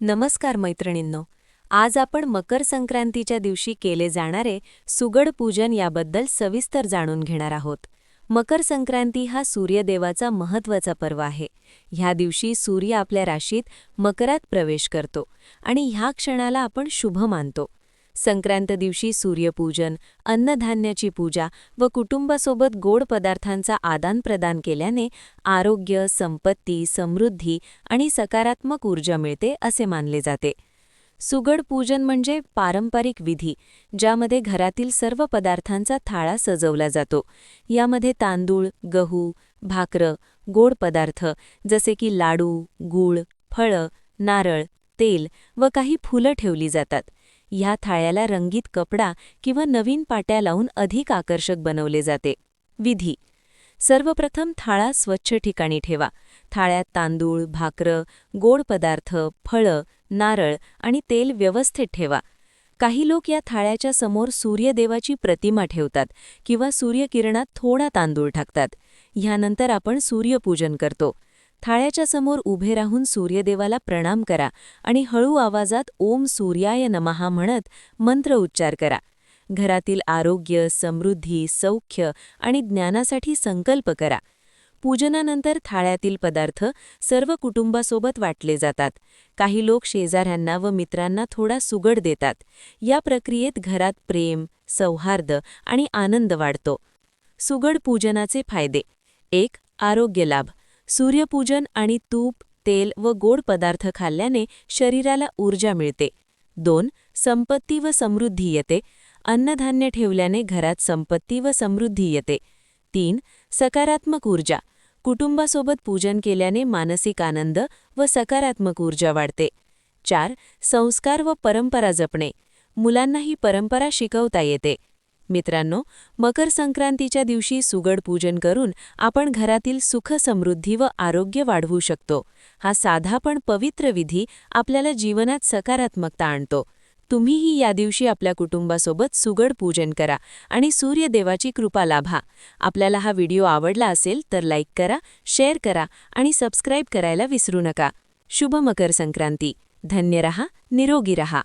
नमस्कार मैत्रिणींनो. आज आपण मकर संक्रांतीच्या दिवशी केले जाणारे सुगड पूजन याबद्दल सविस्तर जाणून घेणार आहोत. मकर संक्रांती हा सूर्यदेवाचा महत्त्वाचा पर्व आहे. ह्या दिवशी सूर्य आपल्या राशीत मकरात प्रवेश करतो आणि ह्या क्षणाला आपण शुभ मानतो. संक्रांत दिवशी सूर्यपूजन, अन्नधान्याची पूजा व कुटुंबासोबत गोड पदार्थांचा आदानप्रदान केल्याने आरोग्य, संपत्ती, समृद्धी आणि सकारात्मक ऊर्जा मिळते असे मानले जाते. सुगड पूजन म्हणजे पारंपरिक विधी ज्यामध्ये घरातील सर्व पदार्थांचा थाळा सजवला जातो. यामध्ये तांदूळ, गहू, भाकरं, गोड पदार्थ जसे की लाडू, गूळ, फळं, नारळ, तेल व काही फुलं ठेवली जातात. ह्या थाळ्याला रंगीत कपडा किंवा नवीन पाट्या लावून अधिक आकर्षक बनवले जाते. विधी: सर्वप्रथम थाळा स्वच्छ ठिकाणी ठेवा. थाळ्यात तांदूळ, भाकरं, गोड पदार्थ, फळं, नारळ आणि तेल व्यवस्थित ठेवा. काही लोक या थाळ्याच्या समोर सूर्यदेवाची प्रतिमा ठेवतात किंवा सूर्यकिरणात थोडा तांदूळ टाकतात. ह्यानंतर आपण सूर्यपूजन करतो. थाळ्याच्या समोर उभे राहून सूर्यदेवाला प्रणाम करा आणि हळू आवाजात ओम सूर्याय नमः म्हणत मंत्र उच्चार करा. घरातील आरोग्य, समृद्धी, सौख्य आणि ज्ञानासाठी संकल्प करा. पूजनानंतर थाळ्यातील पदार्थ सर्व कुटुंबासोबत वाटले जातात. काही लोक शेजाऱ्यांना व मित्रांना थोडा सुगड देतात. या प्रक्रियेत घरात प्रेम, सौहार्द आणि आनंद वाढतो. सुगड पूजनाचे फायदे: 1. आरोग्य लाभ: सूर्यपूजन आणि तूप, तेल व गोड पदार्थ खाल्ल्याने शरीराला ऊर्जा मिळते. 2. संपत्ती व समृद्धी येते: अन्नधान्य ठेवल्याने घरात संपत्ती व समृद्धी येते. 3. सकारात्मक ऊर्जा: कुटुंबासोबत पूजन केल्याने मानसिक आनंद व सकारात्मक ऊर्जा वाढते. 4. संस्कार व परंपरा जपणे: मुलांना ही परंपरा शिकवता येते. मित्रांनो, मकर संक्रांतीच्या दिवशी सुगड पूजन करून आपण घरातील सुख, समृद्धी व आरोग्य वाढवू शकतो. हा साधा पण पवित्र विधी आपल्याला जीवनात सकारात्मकता आणतो. तुम्हीही या दिवशी आपल्या कुटुंबासोबत सुगड पूजन करा आणि सूर्यदेवाची कृपा लाभा. आपल्याला हा व्हिडिओ आवडला असेल तर लाईक करा, शेअर करा आणि सबस्क्राईब करायला विसरू नका. शुभ मकर संक्रांती. धन्य रहा, निरोगी रहा.